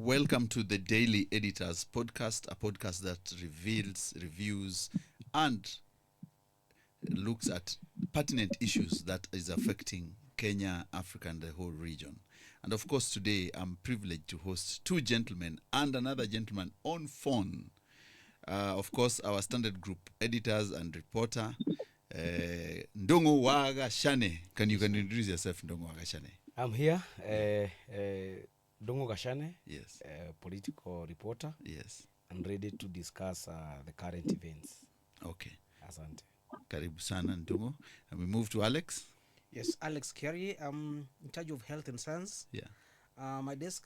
Welcome to the Daily Editors podcast, a podcast that reveals, reviews, and looks at pertinent issues that is affecting Kenya, Africa, and the whole region. And of course, today I'm privileged to host two gentlemen and another gentleman on phone. Of course, our standard group editors and reporter, Ndungu Gachane. Can you introduce yourself, Ndungu Gachane? I'm here, Ndungu Gachane, Yes. Political reporter. Yes. I'm ready to discuss the current events. Okay. Asante. Karibu sana Ndungu. And we move to Alex. Yes, Alex Kiarie. I'm in charge of health and science. Yeah. My desk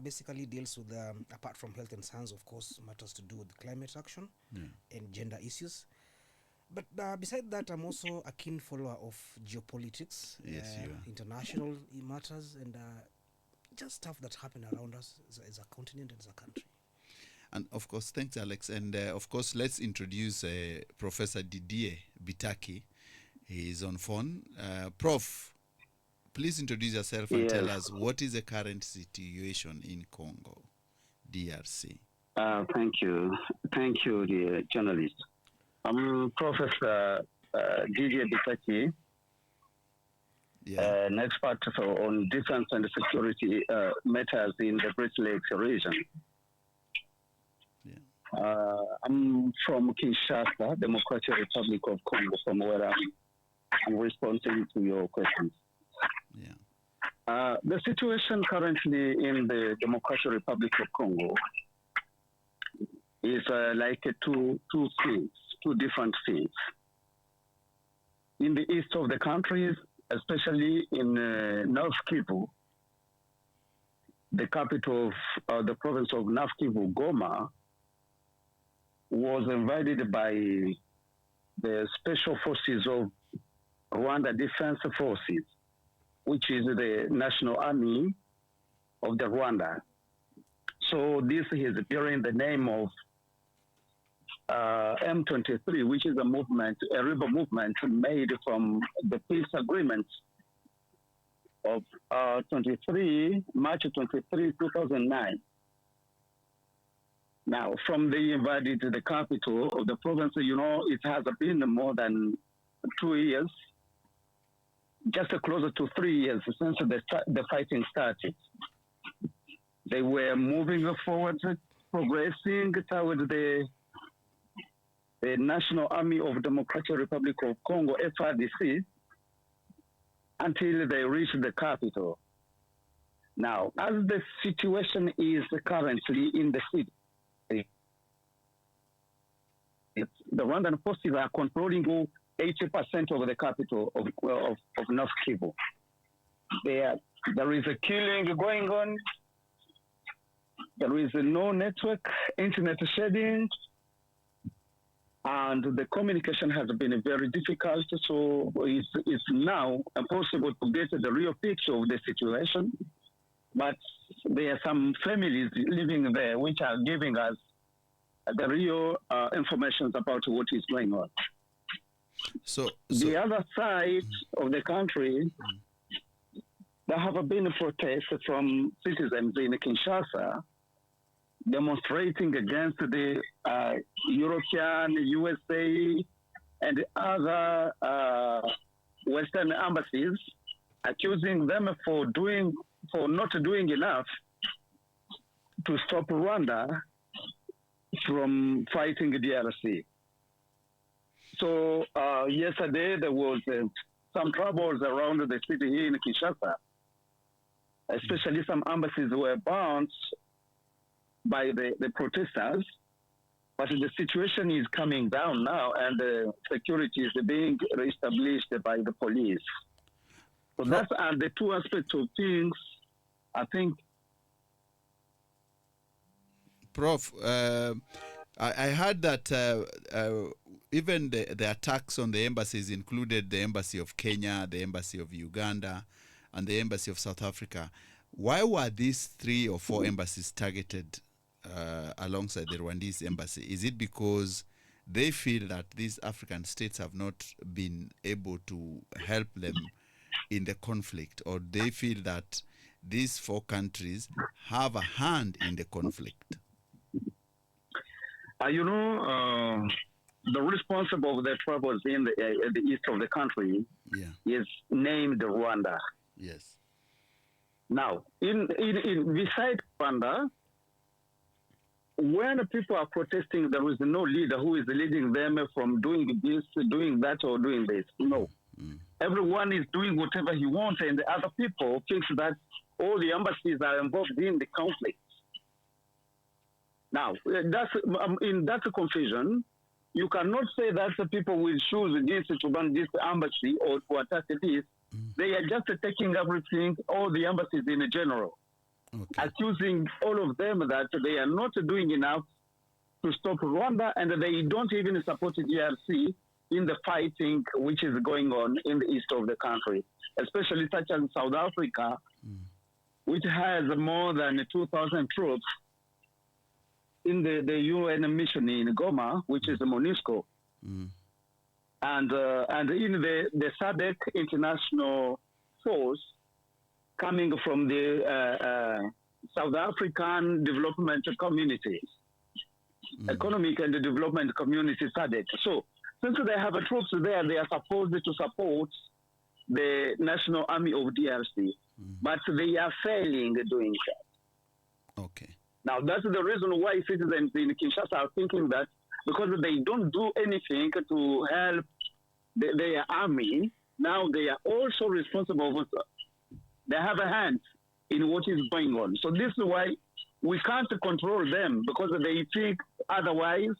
basically deals with, apart from health and science, of course, matters to do with climate action and gender issues. But beside that, I'm also a keen follower of geopolitics, Yes, you are. international matters, and just stuff that happen around us as a continent and as a country. And of course, thanks, Alex. And of course, let's introduce Professor Didier Bitaki. He is on phone. Prof, please introduce yourself and tell us what is the current situation in Congo, DRC. Thank you. Thank you, the journalist. I'm Professor Didier Bitaki, an expert on defense and security matters in the Great Lakes region. Yeah. I'm from Kinshasa, Democratic Republic of Congo, from where I'm responding to your questions. Yeah. The situation currently in the Democratic Republic of Congo is like two different things. In the east of the country, especially in North Kivu, the capital of the province of North Kivu, Goma, was invaded by the special forces of Rwanda Defense Forces, which is the national army of the Rwanda. So this is bearing the name of M23, which is a rebel movement made from the peace agreement of March 23, 2009. Now, from the invaded the capital of the province, it has been more than 2 years, just closer to 3 years since the fighting started. They were moving forward, progressing toward the National Army of Democratic Republic of Congo, FRDC, until they reached the capital. Now, as the situation is currently in the city, the Rwandan forces are controlling 80% of the capital of North Kivu. There is a killing going on. There is no network, internet shedding, and the communication has been very difficult. So it's now impossible to get the real picture of the situation. But there are some families living there which are giving us the real information about what is going on. So the other side of the country, there have been protests from citizens in Kinshasa demonstrating against the European, USA, and other Western embassies, accusing them for not doing enough to stop Rwanda from fighting the DRC. So yesterday there was some troubles around the city here in Kinshasa, especially some embassies were burned by the protesters, but the situation is coming down now and the security is being reestablished by the police. So that's the two aspects of things, I think. Prof, I heard that even the attacks on the embassies included the embassy of Kenya, the embassy of Uganda, and the embassy of South Africa. Why were these 3 or 4 embassies targeted alongside the Rwandese embassy? Is it because they feel that these African states have not been able to help them in the conflict, or they feel that these four countries have a hand in the conflict? The responsible of the troubles in the east of the country is named Rwanda. Yes. Now, in beside Rwanda, when people are protesting, there is no leader who is leading them from doing this, doing that, or doing this. No. Everyone is doing whatever he wants, and the other people think that all the embassies are involved in the conflict. Now, that's in that confusion, you cannot say that the people will choose this to run this embassy or to attack this. They are just taking everything, all the embassies in general, accusing all of them that they are not doing enough to stop Rwanda, and they don't even support the DRC in the fighting which is going on in the east of the country, especially such as South Africa, which has more than 2,000 troops in the UN mission in Goma, which is the MONUSCO. And in the SADC international force coming from the South African development community, economic and development community SADC. So since they have troops there, they are supposed to support the National Army of DRC, but they are failing doing that. Okay. Now, that's the reason why citizens in Kinshasa are thinking that because they don't do anything to help their army, now they are also responsible for, they have a hand in what is going on. So this is why we can't control them, because they think otherwise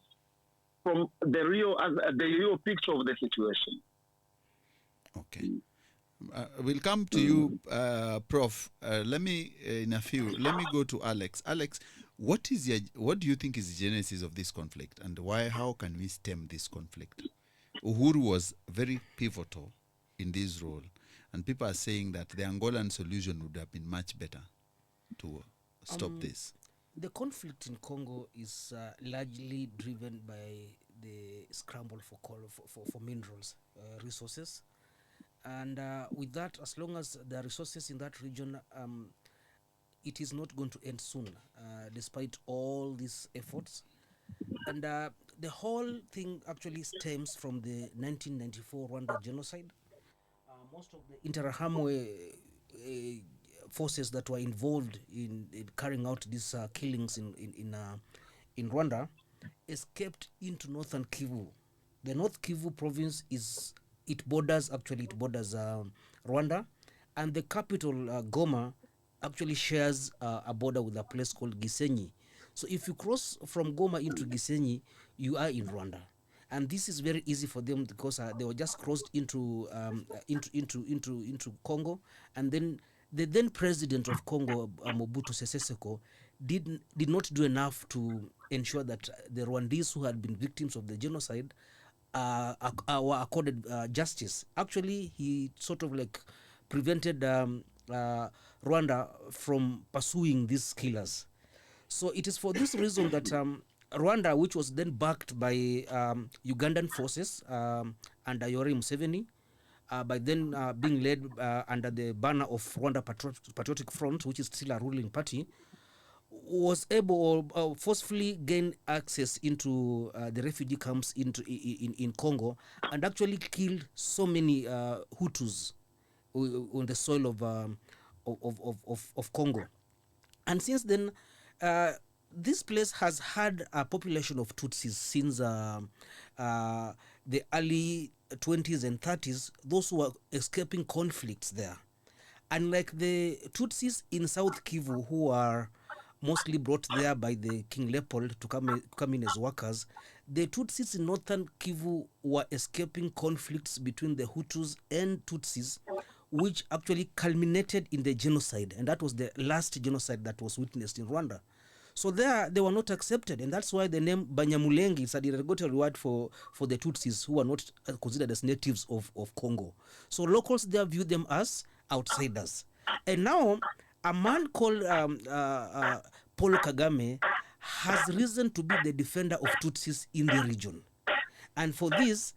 from the real picture of the situation. Okay. We'll come to you, Prof. Let me go to Alex. Alex, what do you think is the genesis of this conflict, and how can we stem this conflict? Uhuru was very pivotal in this role, and people are saying that the Angolan solution would have been much better to stop this. The conflict in Congo is largely driven by the scramble for minerals, resources. And with that, as long as there are resources in that region, it is not going to end soon, despite all these efforts. And the whole thing actually stems from the 1994 Rwanda genocide. Most of the Interahamwe forces that were involved in carrying out these killings in Rwanda escaped into northern Kivu. The North Kivu province borders Rwanda, and the capital Goma actually shares a border with a place called Gisenyi. So if you cross from Goma into Gisenyi, you are in Rwanda, and this is very easy for them because they were just crossed into Congo, and then the then president of Congo, Mobutu Sese Seko, did not do enough to ensure that the Rwandese who had been victims of the genocide were accorded justice. Actually, he sort of like prevented Rwanda from pursuing these killers. So it is for this reason that Rwanda, which was then backed by Ugandan forces under Yoweri Museveni, by then being led under the banner of Rwanda Patriotic Front, which is still a ruling party, was able forcefully gain access into the refugee camps in Congo, and actually killed so many Hutus on the soil of Congo. And since then, this place has had a population of Tutsis since the early 20s and 30s, those who are escaping conflicts there. Unlike the Tutsis in South Kivu, who are mostly brought there by the King Leopold to come in as workers, the Tutsis in northern Kivu were escaping conflicts between the Hutus and Tutsis, which actually culminated in the genocide, and that was the last genocide that was witnessed in Rwanda. So there, they were not accepted, and that's why the name Banyamulengi is a derogatory word for the Tutsis, who are not considered as natives of Congo. So locals there view them as outsiders. And now, a man called Paul Kagame has risen to be the defender of Tutsis in the region. And for this,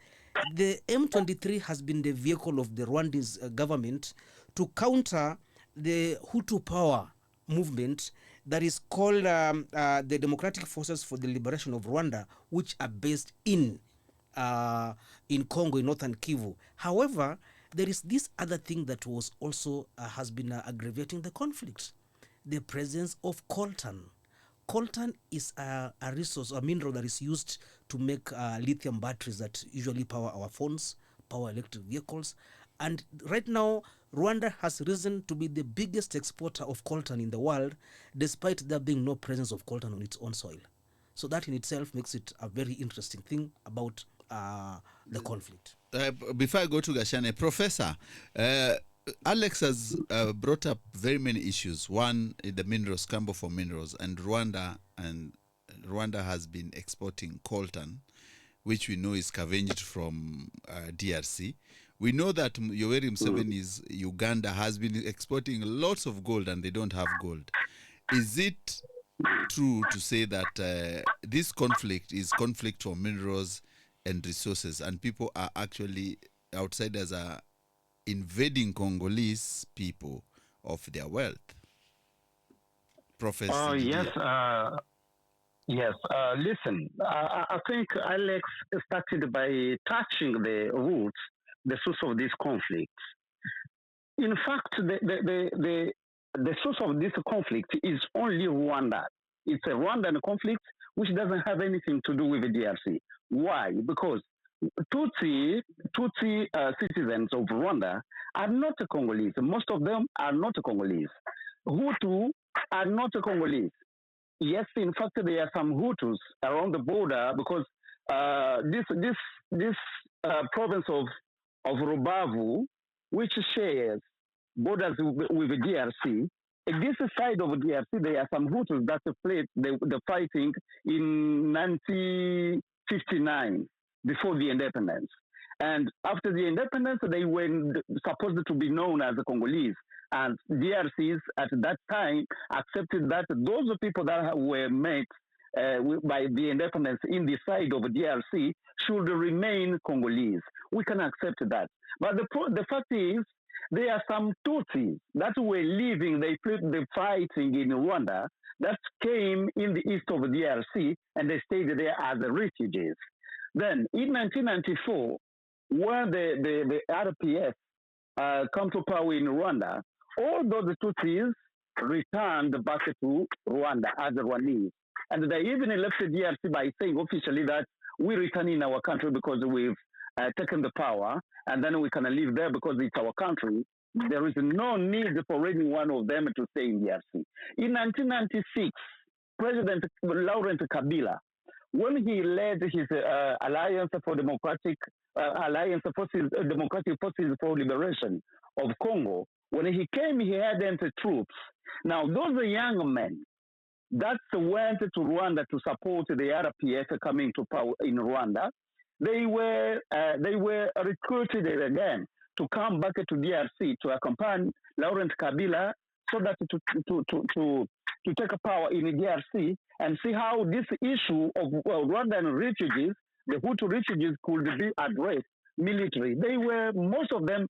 the M23 has been the vehicle of the Rwandese government to counter the Hutu power movement that is called the Democratic Forces for the Liberation of Rwanda, which are based in Congo, in northern Kivu. However, there is this other thing that was also has been aggravating the conflict: the presence of coltan. Coltan is a resource, a mineral that is used to make lithium batteries that usually power our phones, power electric vehicles. And right now, Rwanda has risen to be the biggest exporter of coltan in the world, despite there being no presence of coltan on its own soil. So that in itself makes it a very interesting thing about the conflict. Before I go to Gachane, Professor, Alex has brought up very many issues. One, the minerals, Cambo for minerals, and Rwanda has been exporting coltan, which we know is scavenged from DRC. We know that Yoweri Museveni's Uganda has been exporting lots of gold and they don't have gold. Is it true to say that this conflict is conflict for minerals and resources, and people are actually, outsiders are invading Congolese people of their wealth? Professor Yes. Didier. Yes. Listen, I think Alex started by touching the roots, the source of this conflict. In fact, the source of this conflict is only Rwanda. It's a Rwandan conflict which doesn't have anything to do with the DRC. Why? Because Tutsi citizens of Rwanda are not Congolese. Most of them are not Congolese. Hutu are not Congolese. Yes, in fact, there are some Hutus around the border because this province of Rubavu, which shares borders with the DRC. This side of the DRC, there are some Hutus that fled the fighting in 1959 before the independence. And after the independence, they were supposed to be known as the Congolese. And DRCs at that time accepted that those people that were met by the independence in the side of DRC should remain Congolese. We can accept that. But the fact is, there are some Tutsis that were living, they fled the fighting in Rwanda, that came in the east of DRC and they stayed there as refugees. Then in 1994, when the RPF come to power in Rwanda, all those Tutsis returned back to Rwanda as Rwandese. And they even left the DRC by saying officially that we return in our country because we've taken the power, and then we can live there because it's our country. There is no need for any one of them to stay in DRC. In 1996, President Laurent Kabila, when he led his Alliance for Democratic Forces for Liberation of Congo, when he came, he had entered troops. Now, those young men that went to Rwanda to support the RPF coming to power in Rwanda, they were recruited again to come back to DRC to accompany Laurent Kabila so that to take power in DRC and see how this issue of Rwandan refugees, the Hutu refugees, could be addressed military. They were, most of them,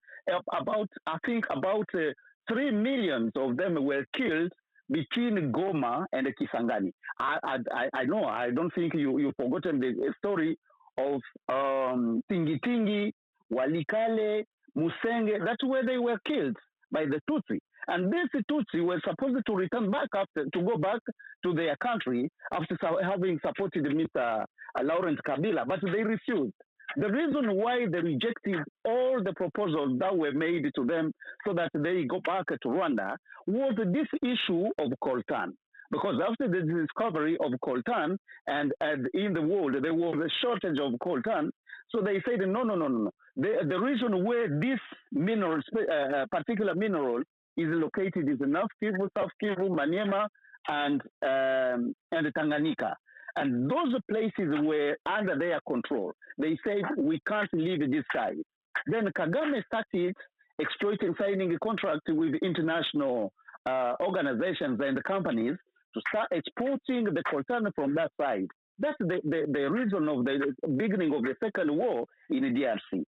about 3 million of them were killed between Goma and Kisangani. I know, I don't think you've forgotten the story of Tingi, Walikale, Musenge. That's where they were killed by the Tutsi. And these Tutsi were supposed to return back to go back to their country after having supported Mr. Laurent Kabila, but they refused. The reason why they rejected all the proposals that were made to them so that they go back to Rwanda was this issue of coltan. Because after the discovery of coltan and in the world there was a shortage of coltan, so they said no. The reason where this mineral, particular mineral, is located is in North Kivu, South Kivu, Maniema, and Tanganyika. And those places were under their control. They said, we can't leave this side. Then Kagame started exploiting, signing a contract with international organizations and companies to start exporting the coltan from that side. That's the reason of the beginning of the Second War in the DRC.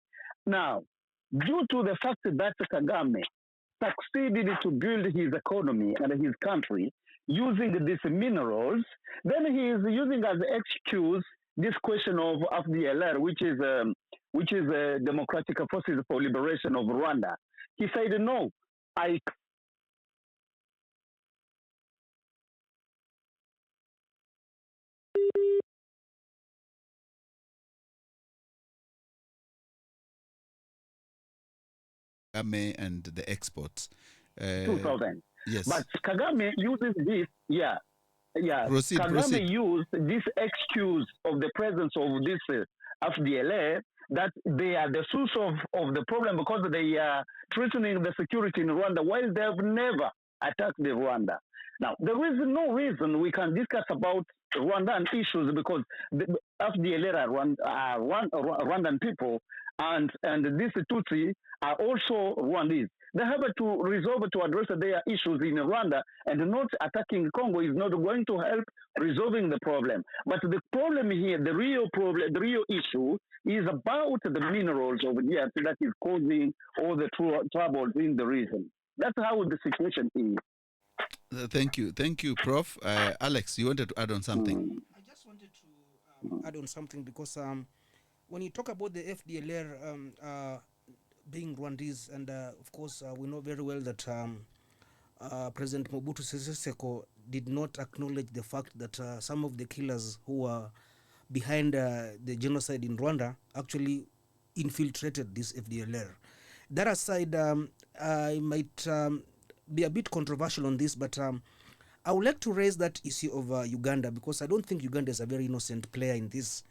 Now, due to the fact that Kagame succeeded to build his economy and his country using these minerals, then he is using as excuse this question of FDLR, which is Democratic Forces for Liberation of Rwanda. He said, no, I Kagame and the exports. 2000. Yes. But Kagame uses this, Proceed. Kagame used this excuse of the presence of this FDLA that they are the source of the problem because they are threatening the security in Rwanda while they have never attacked the Rwanda. Now, there is no reason we can discuss about Rwandan issues because the FDLA are Rwandan people and these Tutsi are also Rwandese. They have to resolve to address their issues in Rwanda, and not attacking Congo is not going to help resolving the problem. But the problem here, the real issue is about the minerals over here that is causing all the troubles in the region. That's how the situation is. Thank you, Prof. Alex, you wanted to add on something? I just wanted to add on something because when you talk about the FDLR being Rwandese, and of course we know very well that President Mobutu Sese Seko did not acknowledge the fact that some of the killers who were behind the genocide in Rwanda actually infiltrated this FDLR. That aside, I might be a bit controversial on this, but I would like to raise that issue of Uganda because I don't think Uganda is a very innocent player in this.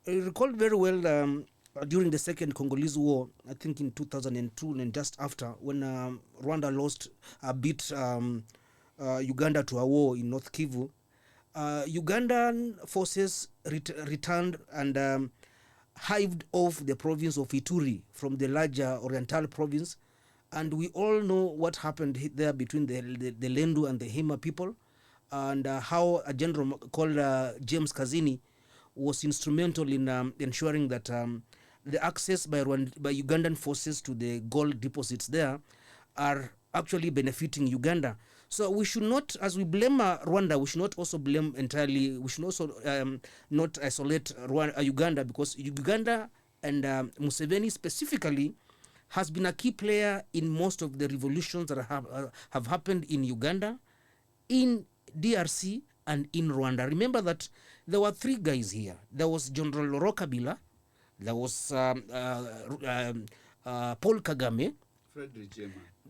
I recall very well during the Second Congolese War, I think in 2002 and just after, when Rwanda beat Uganda to a war in North Kivu, Ugandan forces returned and hived off the province of Ituri from the larger Oriental province. And we all know what happened there between the Lendu and the Hema people, and how a general called James Kazini was instrumental in ensuring that the access by Ugandan forces to the gold deposits there are actually benefiting Uganda. So we should not, as we blame Rwanda, we should not also blame entirely, we should also not isolate Uganda, because Uganda and Museveni specifically has been a key player in most of the revolutions that have happened in Uganda, in DRC, and in Rwanda. Remember that there were three guys here. There was General Kabila, there was Paul Kagame,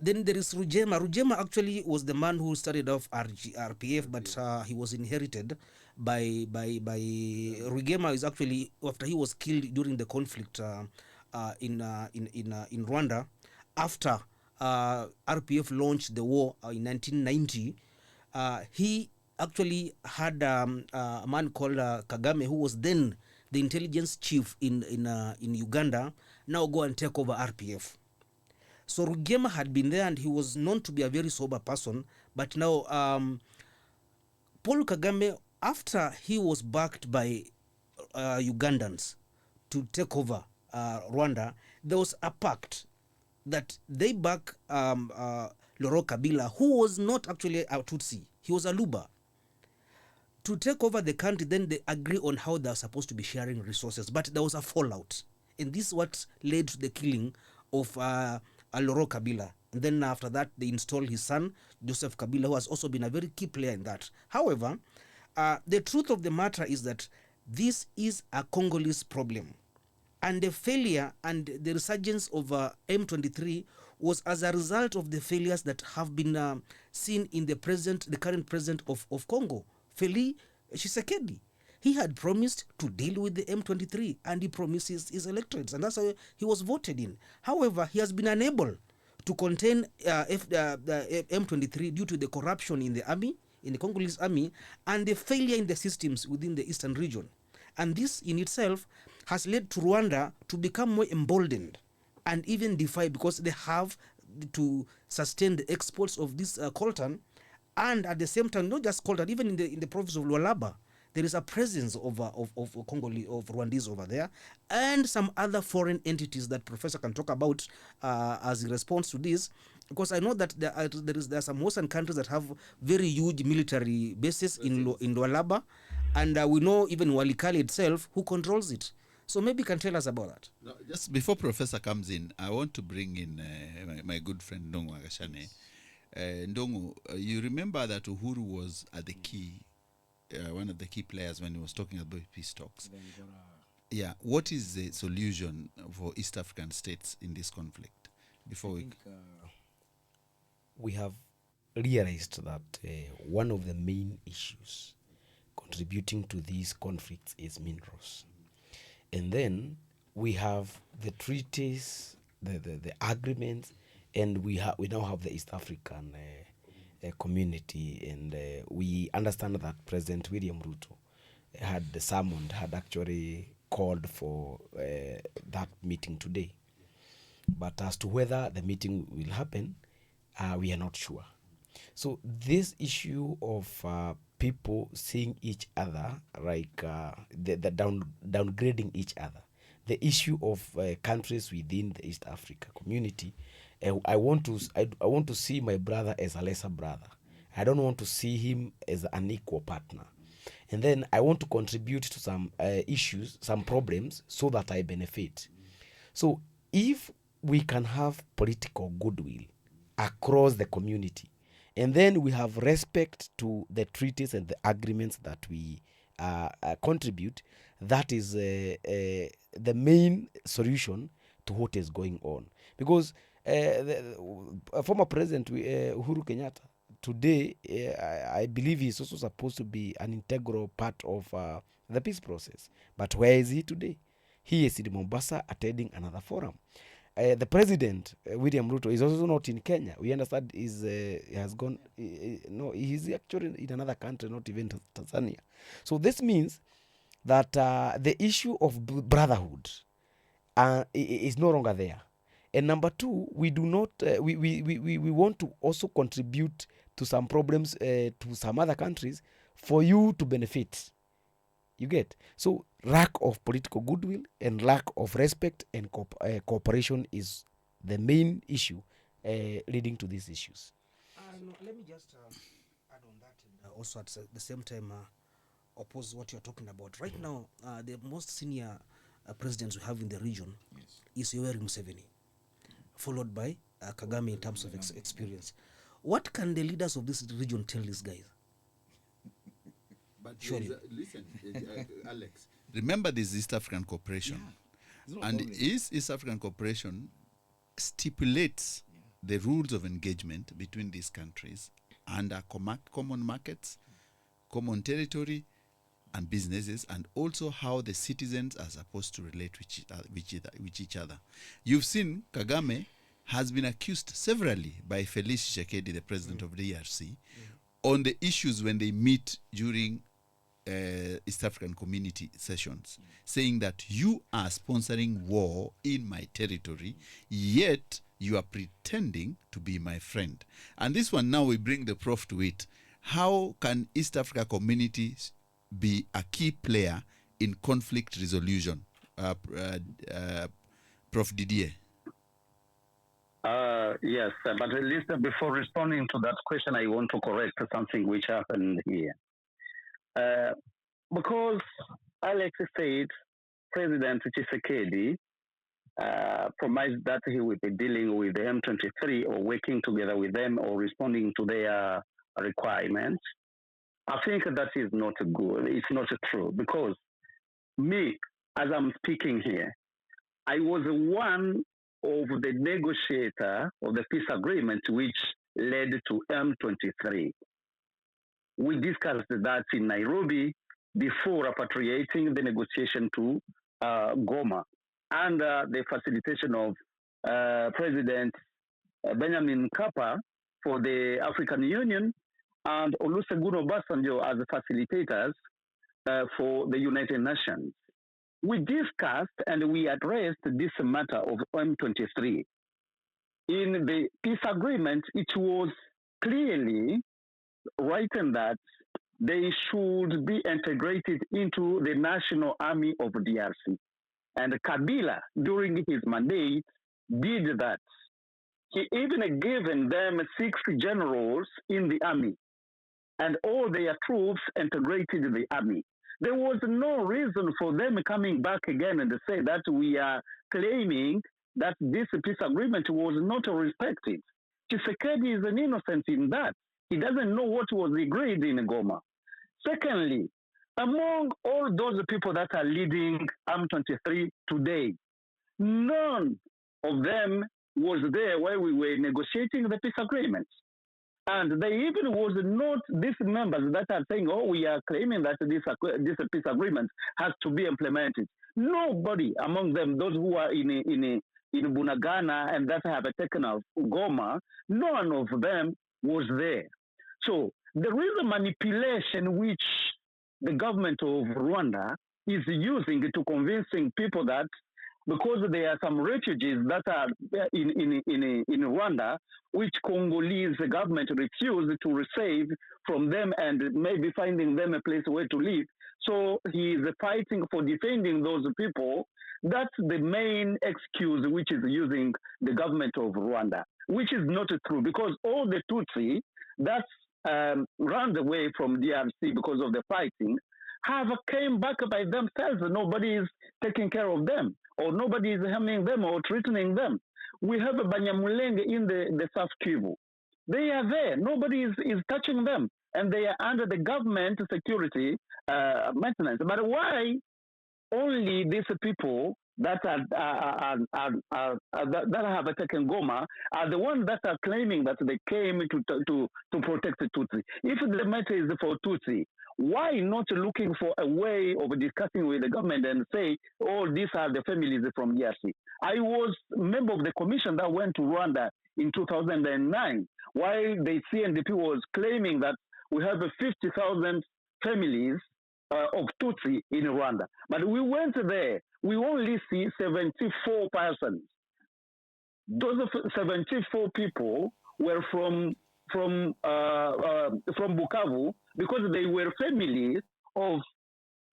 then there is Rugema. Rugema actually was the man who started off RPF, but he was inherited by Rugema. Is actually after he was killed during the conflict in Rwanda, after RPF launched the war in 1990. He actually had a man called Kagame, who was then the intelligence chief in Uganda, now go and take over RPF. So Rugema had been there, and he was known to be a very sober person. But now Paul Kagame, after he was backed by Ugandans to take over Rwanda, there was a pact that they back Laurent Kabila, who was not actually a Tutsi, he was a Luba, to take over the country. Then they agree on how they're supposed to be sharing resources, but there was a fallout, and this is what led to the killing of Laurent Kabila. And then after that, they installed his son, Joseph Kabila, who has also been a very key player in that. However, the truth of the matter is that this is a Congolese problem. And the failure and the resurgence of M23 was as a result of the failures that have been seen in the current president of Congo, Félix Tshisekedi. He had promised to deal with the M23, and he promised his electorates, and that's how he was voted in. However, he has been unable to contain the M23 due to the corruption in the army, in the Congolese army, and the failure in the systems within the eastern region. And this in itself has led to Rwanda to become more emboldened and even defy, because they have to sustain the exports of this coltan, and at the same time, not just coltan, even in the province of Lualaba, there is a presence of Congolese, of Rwandese over there, and some other foreign entities that Professor can talk about as a response to this. Because I know that there are some Western countries that have very huge military bases in Lualaba, and we know even Walikale itself who controls it. So maybe you can tell us about that. No, just before Professor comes in, I want to bring in my good friend Ndungu Gachane. Ndungu, you remember that Uhuru was at the key, one of the key players when he was talking about peace talks. Yeah, what is the solution for East African states in this conflict? We have realized that one of the main issues contributing to these conflicts is minerals. And then we have the treaties, the agreements, and we now have the East African community, and we understand that President William Ruto had actually called for that meeting today. But as to whether the meeting will happen, we are not sure. So this issue of people seeing each other, like the downgrading each other, the issue of countries within the East Africa community, I want to see my brother as a lesser brother. I don't want to see him as an equal partner. And then I want to contribute to some issues, some problems, so that I benefit. So if we can have political goodwill across the community, and then we have respect to the treaties and the agreements that we contribute, that is the main solution to what is going on. Because the former President Uhuru Kenyatta, today, I believe he's also supposed to be an integral part of the peace process. But where is he today? He is in Mombasa attending another forum. The president, William Ruto, is also not in Kenya. We understand he has gone, no, he's actually in another country, not even Tanzania. So this means that the issue of brotherhood is no longer there. And number two, we do not, we want to also contribute to some problems to some other countries for you to benefit. You get? So lack of political goodwill and lack of respect and cooperation is the main issue leading to these issues. No, let me just add on that, and also at the same time oppose what you're talking about. Right now, the most senior presidents we have in the region is Yoweri Museveni, followed by Kagame in terms of experience. What can the leaders of this region tell these guys? But listen, Alex, remember this East African Cooperation. Yeah. And East African Cooperation stipulates the rules of engagement between these countries under common markets, common territory, and businesses, and also how the citizens are supposed to relate with each other. You've seen Kagame has been accused severally by Felix Tshisekedi, the president of the DRC, on the issues when they meet during East African community sessions, saying that you are sponsoring war in my territory, yet you are pretending to be my friend. And this one now we bring the Prof to it. How can East Africa community be a key player in conflict resolution? Prof Didier. Yes, but at least before responding to that question, I want to correct something which happened here. Because Alex said President Tshisekedi promised that he would be dealing with the M23 or working together with them or responding to their requirements. I think that is not good. It's not true because me, as I'm speaking here, I was one of the negotiator of the peace agreement which led to M23. We discussed that in Nairobi before repatriating the negotiation to Goma under the facilitation of President Benjamin Mkapa for the African Union and Olusegun Obasanjo as the facilitators for the United Nations. We discussed and we addressed this matter of M23. In the peace agreement, it was clearly written that they should be integrated into the National Army of DRC. And Kabila, during his mandate, did that. he even given them 6 generals in the army and all their troops integrated in the army. There was no reason for them coming back again and say that we are claiming that this peace agreement was not respected. Tshisekedi is an innocent in that. He doesn't know what was agreed in Goma. Secondly, among all those people that are leading M23 today, none of them was there while we were negotiating the peace agreement. And they even was not these members that are saying, oh, we are claiming that this peace agreement has to be implemented. Nobody among them, those who are in Bunagana and that have taken off Goma, none of them was there. So there is a manipulation which the government of Rwanda is using to convincing people that because there are some refugees that are in Rwanda, which Congolese government refused to receive from them and maybe finding them a place where to live. So he is fighting for defending those people. That's the main excuse which is using the government of Rwanda, which is not true because all the Tutsi that ran away from DRC because of the fighting have came back by themselves. Nobody is taking care of them, or nobody is harming them or threatening them. We have a Banyamulenge in the South Kivu. They are there. Nobody is touching them, and they are under the government security maintenance. But why only these people that that have taken Goma are the ones that are claiming that they came to protect the Tutsi? If the matter is for Tutsi, why not looking for a way of discussing with the government and say, oh, these are the families from DRC? I was a member of the commission that went to Rwanda in 2009, while the CNDP was claiming that we have 50,000 families of Tutsi in Rwanda. But we went there, we only see 74 persons. Those 74 people were from Bukavu because they were families of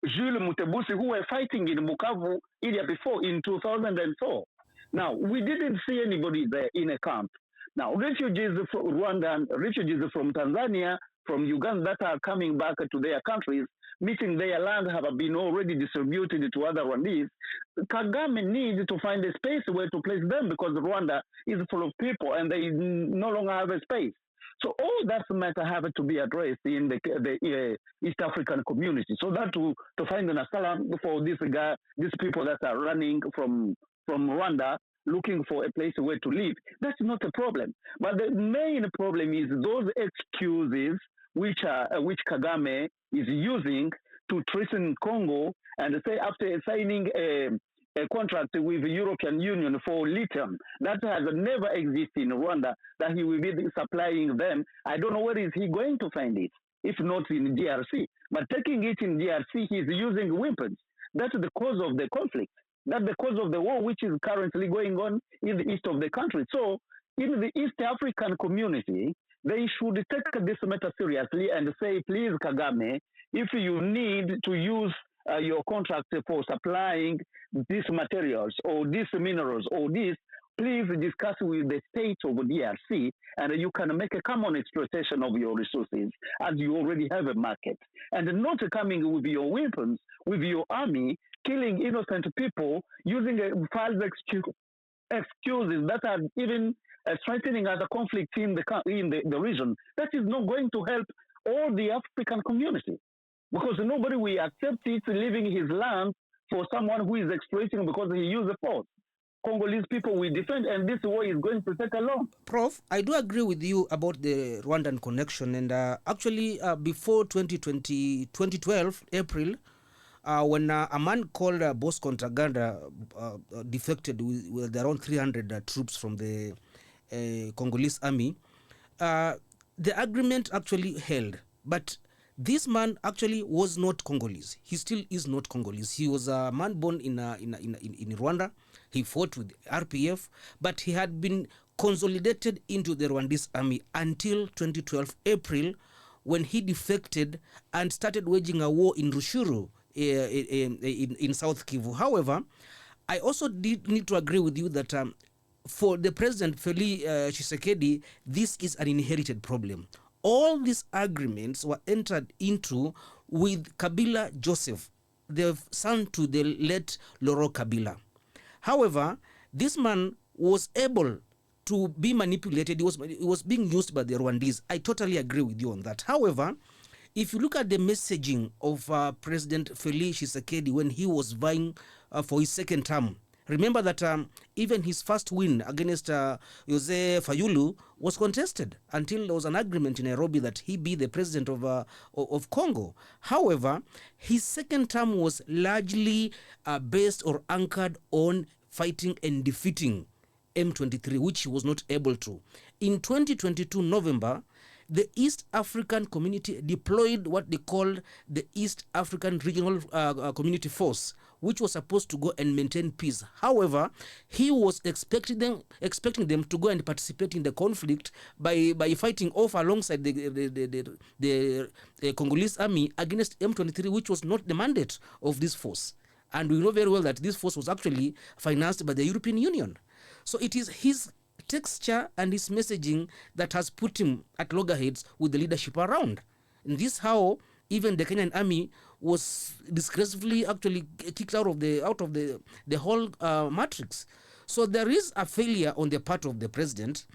Jules Mutebusi who were fighting in Bukavu area before in 2004. Now, we didn't see anybody there in a camp. Now, refugees from Rwanda, refugees from Tanzania, from Uganda that are coming back to their countries, meeting their land have been already distributed to other Rwandese. Kagame needs to find a space where to place them because Rwanda is full of people and they no longer have a space. So all that matter have to be addressed in the East African community. So that to find an asylum for these people that are running from Rwanda, looking for a place where to live, that's not a problem. But the main problem is those excuses which Kagame is using to threaten Congo and say after signing a contract with the European Union for lithium that has never existed in Rwanda, that he will be supplying them. I don't know where is he going to find it, if not in DRC. But taking it in DRC, he's using weapons. That's the cause of the conflict. That's the cause of the war which is currently going on in the east of the country. So in the East African community, they should take this matter seriously and say, please, Kagame, if you need to use your contract for supplying these materials or these minerals or this, please discuss with the state of DRC and you can make a common exploitation of your resources as you already have a market. And not coming with your weapons, with your army, killing innocent people, using false excuses that are even strengthening other conflicts in the region. That is not going to help all the African community because nobody will accept it leaving his land for someone who is exploiting because he used force. Congolese people will defend, and this war is going to take a long. Prof, I do agree with you about the Rwandan connection, and actually before 2012, April, when a man called Bosco Ntaganda defected with around 300 troops from the Congolese army, the agreement actually held. But this man actually was not Congolese. He still is not Congolese. He was a man born in Rwanda. He fought with RPF, but he had been consolidated into the Rwandese army until 2012 April, when he defected and started waging a war in Rushuru in South Kivu. However, I also did need to agree with you that for the president, Feli Tshisekedi, this is an inherited problem. All these agreements were entered into with Kabila Joseph, the son to the late Laurent Kabila. However, this man was able to be manipulated. It was being used by the Rwandese. I totally agree with you on that. However, if you look at the messaging of President Feli Tshisekedi when he was vying for his second term, remember that even his first win against Jose Fayulu was contested until there was an agreement in Nairobi that he be the president of Congo. However, his second term was largely based or anchored on fighting and defeating M23, which he was not able to. In 2022 November, the East African community deployed what they called the East African Regional Community Force, which was supposed to go and maintain peace. However, he was expecting them to go and participate in the conflict by fighting off alongside the Congolese army against M23, which was not the mandate of this force. And we know very well that this force was actually financed by the European Union. So it is his texture and his messaging that has put him at loggerheads with the leadership around. And this how even the Kenyan army was disgracefully actually kicked out of the whole matrix. So there is a failure on the part of the president,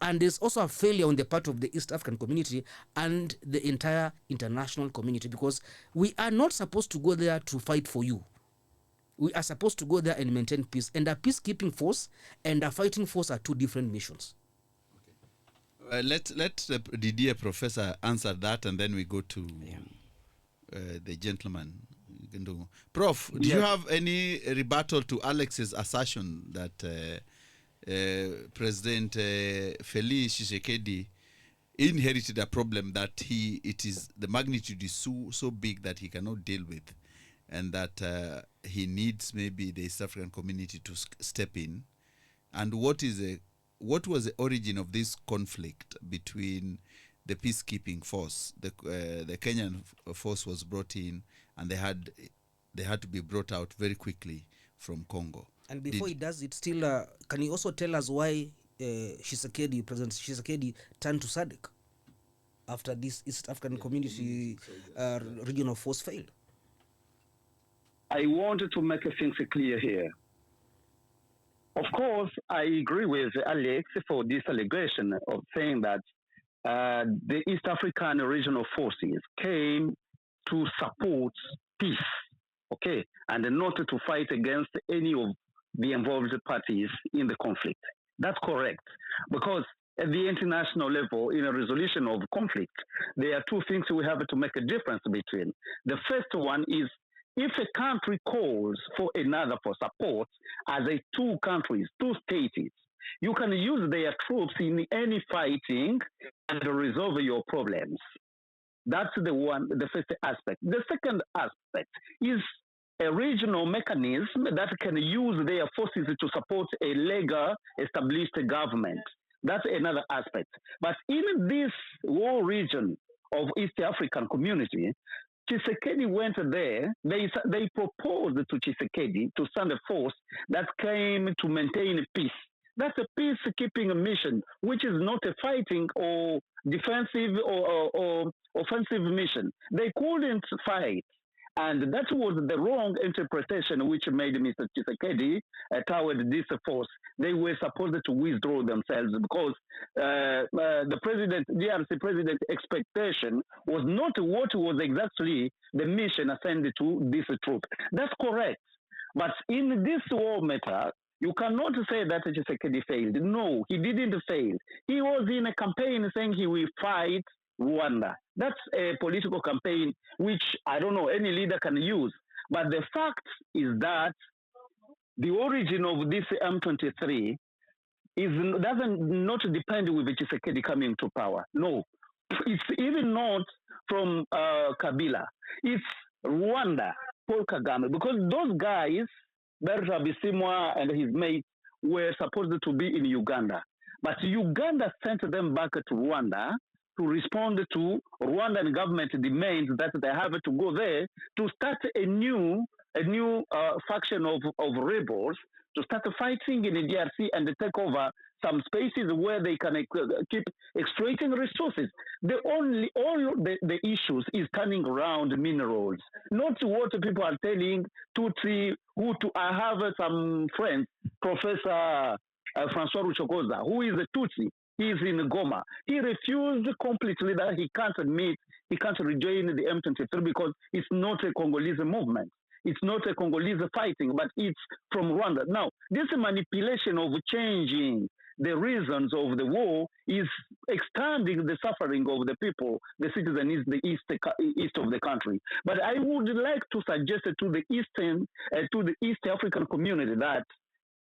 and there's also a failure on the part of the East African community and the entire international community, because we are not supposed to go there to fight for you. We are supposed to go there and maintain peace. And a peacekeeping force and a fighting force are two different missions. Let Didier Professor answer that, and then we go to the gentleman. Prof, do you have any rebuttal to Alex's assertion that President Feli Tshisekedi inherited a problem that the magnitude is so big that he cannot deal with, and that he needs maybe the East African community to step in? And what was the origin of this conflict between the peacekeeping force? The Kenyan force was brought in, and they had to be brought out very quickly from Congo. And before he does it, still, can you also tell us why President Tshisekedi turned to SADC after this East African community regional force failed? I wanted to make things clear here. Of course, I agree with Alex for this allegation of saying that the East African regional forces came to support peace, okay, and not to fight against any of the involved parties in the conflict. That's correct, because at the international level, in a resolution of conflict, there are two things we have to make a difference between. The first one is, if a country calls for another for support, as two countries, two states, you can use their troops in any fighting and resolve your problems. That's the first aspect. The second aspect is a regional mechanism that can use their forces to support a legal established government. That's another aspect. But in this whole region of East African community, Tshisekedi went there. They proposed to Tshisekedi to send a force that came to maintain peace. That's a peacekeeping mission, which is not a fighting or defensive or offensive mission. They couldn't fight. And that was the wrong interpretation which made Mr. Tshisekedi toward this force. They were supposed to withdraw themselves because the DRC president expectation was not what was exactly the mission assigned to this troop. That's correct. But in this war matter, you cannot say that Tshisekedi failed. No, he didn't fail. He was in a campaign saying he will fight Rwanda. That's a political campaign which I don't know any leader can use. But the fact is that the origin of this M23 doesn't not depend with Tshisekedi coming to power. No, it's even not from Kabila. It's Rwanda, Paul Kagame, because those guys, Bertrand Bisimwa and his mates, were supposed to be in Uganda. But Uganda sent them back to Rwanda to respond to Rwandan government demands that they have to go there to start a new faction of rebels to start fighting in the DRC and take over some spaces where they can keep exploiting resources. All the issues is turning around minerals, not what people are telling Tutsi, Hutu. I have some friends, Professor Francois Ruchokoza, who is a Tutsi. He is in Goma. He refused completely that he can't admit, he can't rejoin the M23 because it's not a Congolese movement. It's not a Congolese fighting, but it's from Rwanda. Now, this manipulation of changing the reasons of the war is extending the suffering of the people, the citizens in the east of the country. But I would like to suggest to the East African community that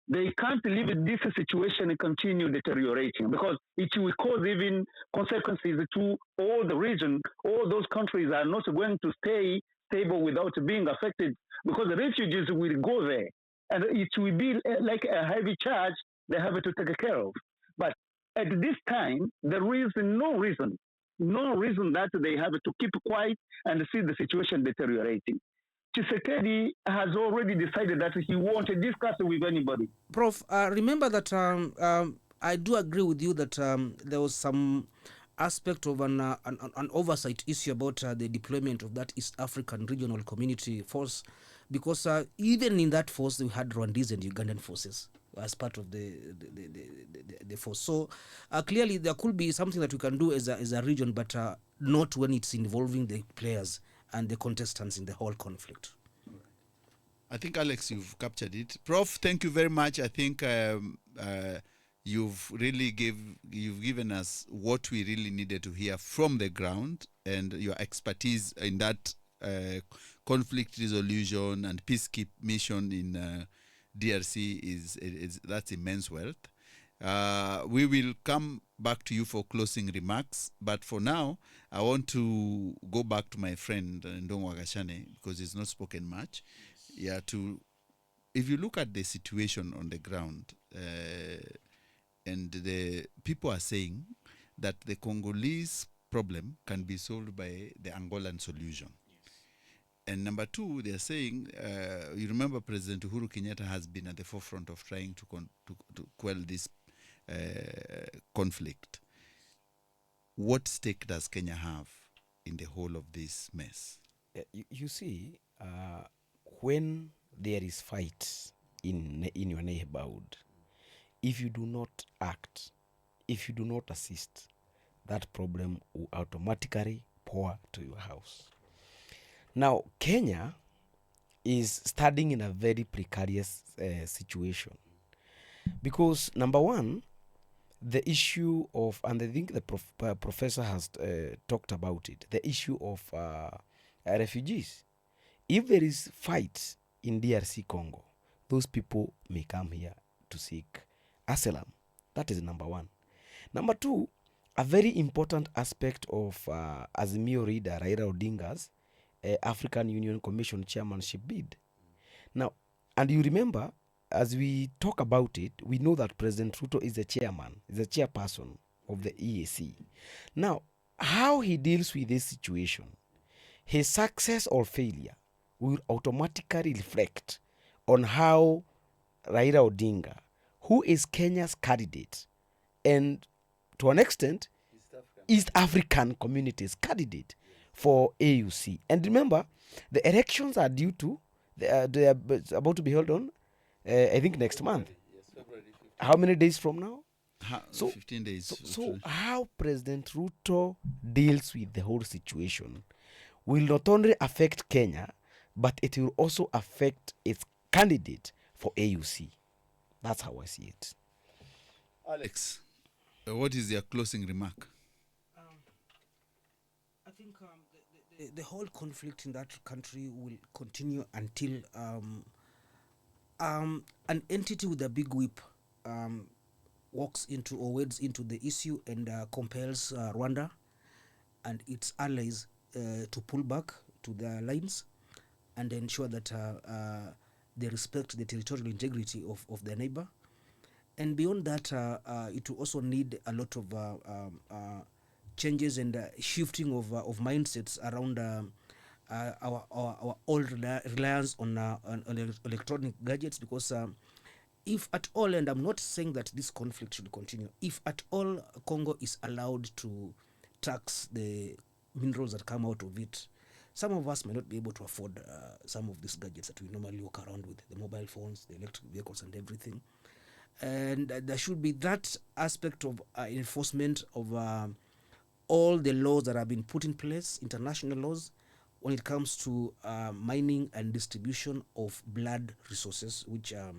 they can't leave this situation continue deteriorating because it will cause even consequences to all the region. All those countries are not going to stay stable without being affected because the refugees will go there and it will be like a heavy charge they have to take care of. But at this time, there is no reason that they have to keep quiet and see the situation deteriorating. Tshisekedi has already decided that he won't discuss with anybody. Prof, remember that I do agree with you that there was some aspect of an oversight issue about the deployment of that East African Regional Community Force, because even in that force we had Rwandese and Ugandan forces as part of the force. So clearly there could be something that we can do as a region, but not when it's involving the players and the contestants in the whole conflict. I think, Alex, you've captured it. Prof, thank you very much. I think you've really given us what we really needed to hear from the ground, and your expertise in that conflict resolution and peacekeeping mission in DRC is that's immense wealth. We will come back to you for closing remarks, but for now, I want to go back to my friend Ndungu Gachane because he's not spoken much. Yeah, if you look at the situation on the ground, and the people are saying that the Congolese problem can be solved by the Angolan solution. And number two, they're saying, you remember President Uhuru Kenyatta has been at the forefront of trying to quell this conflict. What stake does Kenya have in the whole of this mess? You see, when there is fight in your neighborhood, if you do not act, if you do not assist, that problem will automatically pour to your house. Now, Kenya is standing in a very precarious situation because, number one, the issue of, and I think the professor has talked about it, the issue of refugees. If there is fight in DRC Congo, those people may come here to seek asylum. That is number one. Number two, a very important aspect of Azimio leader Raila Odinga's African Union Commission chairmanship bid. Now, and you remember, as we talk about it, we know that President Ruto is the chairman, is the chairperson of the EAC. Now, how he deals with this situation, his success or failure will automatically reflect on how Raila Odinga, who is Kenya's candidate, and to an extent, East African communities candidate for AUC. And remember, the elections are due to, they are about to be held on, I think next month. Yes, February 15. How many days from now? 15 days. So how President Ruto deals with the whole situation will not only affect Kenya, but it will also affect its candidate for AUC. That's how I see it. Alex, what is your closing remark? I think the whole conflict in that country will continue until an entity with a big whip walks into or wades into the issue and compels Rwanda and its allies to pull back to their lines and ensure that they respect the territorial integrity of their neighbor. And beyond that, it will also need a lot of changes and shifting of mindsets around our old reliance on electronic gadgets, because if at all, and I'm not saying that this conflict should continue, if at all Congo is allowed to tax the minerals that come out of it, some of us may not be able to afford some of these gadgets that we normally walk around with, the mobile phones, the electric vehicles and everything. And there should be that aspect of enforcement of all the laws that have been put in place, international laws, when it comes to mining and distribution of blood resources, which are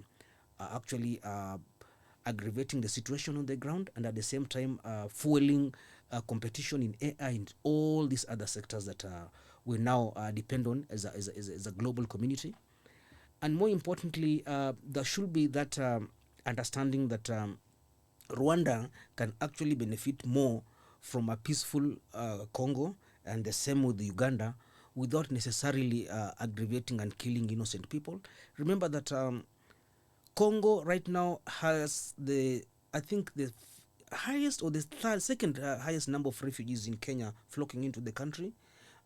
actually aggravating the situation on the ground, and at the same time fueling competition in AI and all these other sectors that we now depend on as a global community. And more importantly, there should be that understanding that Rwanda can actually benefit more from a peaceful Congo, and the same with Uganda, without necessarily aggravating and killing innocent people. Remember that Congo right now has I think the highest or the second highest number of refugees in Kenya flocking into the country,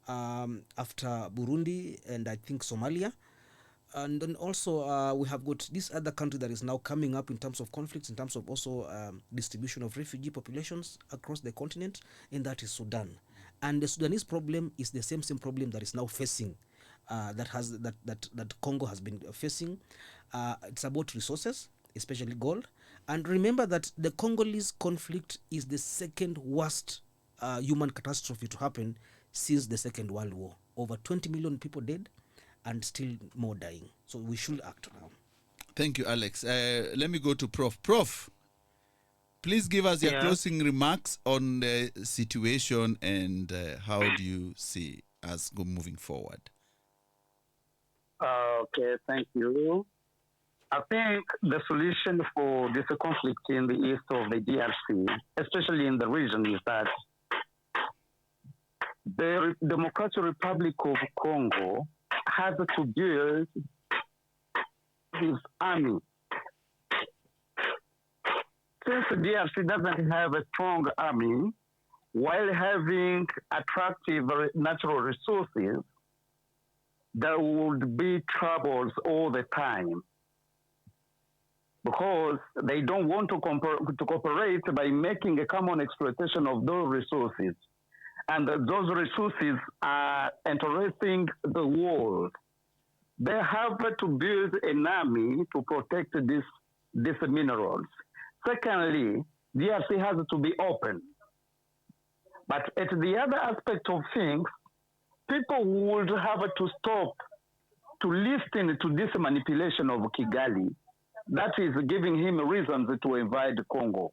after Burundi and I think Somalia. And then also we have got this other country that is now coming up in terms of conflicts, in terms of also distribution of refugee populations across the continent, and that is Sudan. And the Sudanese problem is the same problem that is now facing, that Congo has been facing. It's about resources, especially gold. And remember that the Congolese conflict is the second worst human catastrophe to happen since the Second World War. Over 20 million people dead, and still more dying. So we should act now. Thank you, Alex. Let me go to Prof. Prof, please give us your closing remarks on the situation and how do you see us moving forward? Okay, thank you. I think the solution for this conflict in the east of the DRC, especially in the region, is that the Democratic Republic of Congo has to build his army. Since the DRC doesn't have a strong army, while having attractive natural resources, there would be troubles all the time, because they don't want to cooperate by making a common exploitation of those resources. And those resources are interesting the world. They have to build an army to protect these minerals. Secondly, DRC has to be open. But at the other aspect of things, people would have to stop to listen to this manipulation of Kigali that is giving him reasons to invade Congo.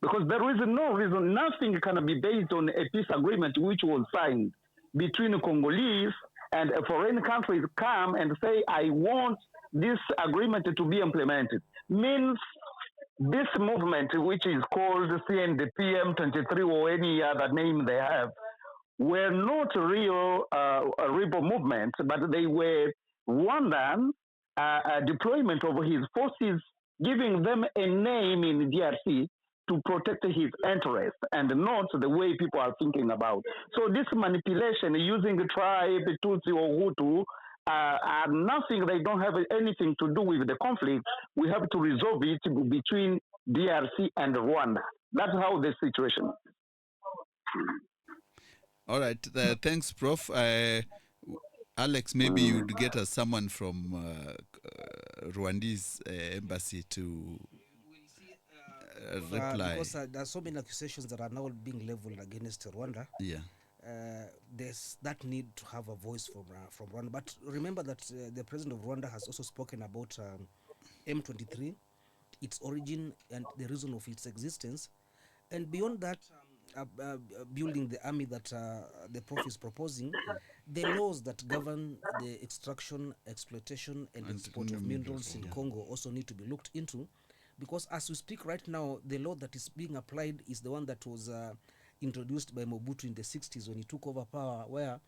Because there is no reason, nothing can be based on a peace agreement which was signed between Congolese and a foreign country come and say, I want this agreement to be implemented. Means this movement, which is called CNDP M23 or any other name they have, were not real rebel movements, but they were Rwandan deployment of his forces, giving them a name in DRC to protect his interest and not the way people are thinking about. So this manipulation using tribe, Tutsi or Hutu, are nothing. They don't have anything to do with the conflict. We have to resolve it between DRC and Rwanda. That's how the situation is. All right. Thanks, Prof. Alex, maybe you'd get us someone from Rwandese embassy to reply. Because there are so many accusations that are now being leveled against Rwanda. Yeah. There's that need to have a voice from Rwanda. But remember that the president of Rwanda has also spoken about M23, its origin and the reason of its existence. And beyond that, building the army that the Prof is proposing, the laws that govern the extraction, exploitation, and export of minerals in Congo also need to be looked into, because as we speak right now, the law that is being applied is the one that was introduced by Mobutu in the 60s when he took over power, where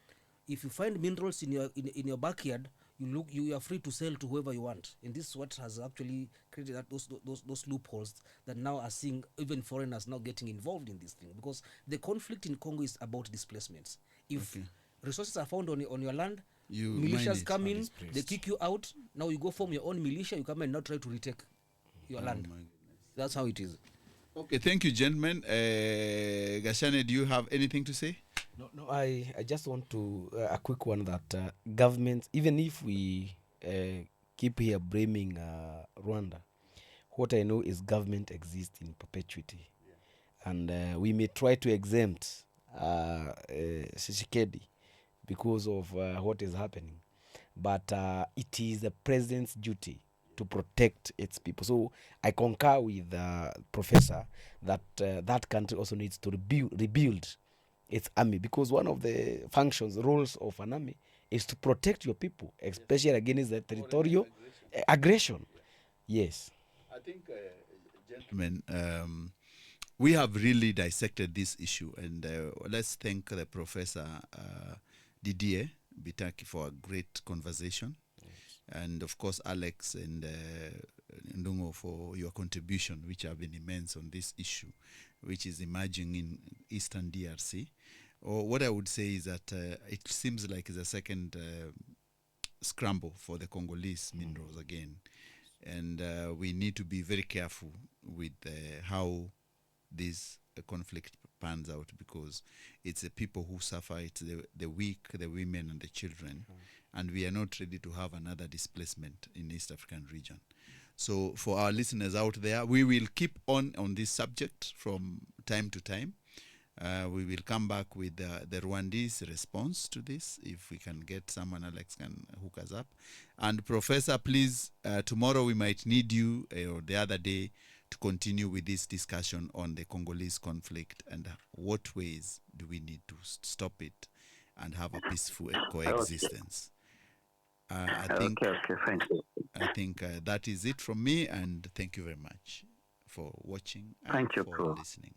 if you find minerals in your backyard, you are free to sell to whoever you want. And this is what has actually created those loopholes that now are seeing even foreigners now getting involved in this thing, because the conflict in Congo is about displacements. If resources are found on your land, militias come in, they kick you out. Now you go form your own militia, you come and now try to retake. your land. my goodness. That's how it is. Okay, thank you, gentlemen. Gachane, do you have anything to say? No, I just want to a quick one that governments, even if we keep here blaming Rwanda, what I know is government exists in perpetuity, and we may try to exempt Tshisekedi because of what is happening, but it is the president's duty to protect its people. So I concur with Professor that that country also needs to rebuild its army, because one of the functions, roles of an army is to protect your people, especially against the territorial aggression. Yes. I think, gentlemen, we have really dissected this issue, and let's thank the Professor Didier Bitaki for a great conversation, and of course Alex and Ndungu for your contribution, which have been immense on this issue, which is emerging in Eastern DRC. Or what I would say is that it seems like it's a second scramble for the Congolese minerals again, and we need to be very careful with how this conflict pans out, because it's the people who suffer, it's the weak, the women and the children, and we are not ready to have another displacement in East African region. So for our listeners out there, we will keep on this subject from time to time. We will come back with the Rwandese response to this, if we can get someone. Alex can hook us up. And Professor, please, tomorrow we might need you, or the other day, to continue with this discussion on the Congolese conflict and what ways do we need to stop it and have a peaceful coexistence. I think Thank you. I think that is it from me, and thank you very much for watching and Thank you, for Prof. listening.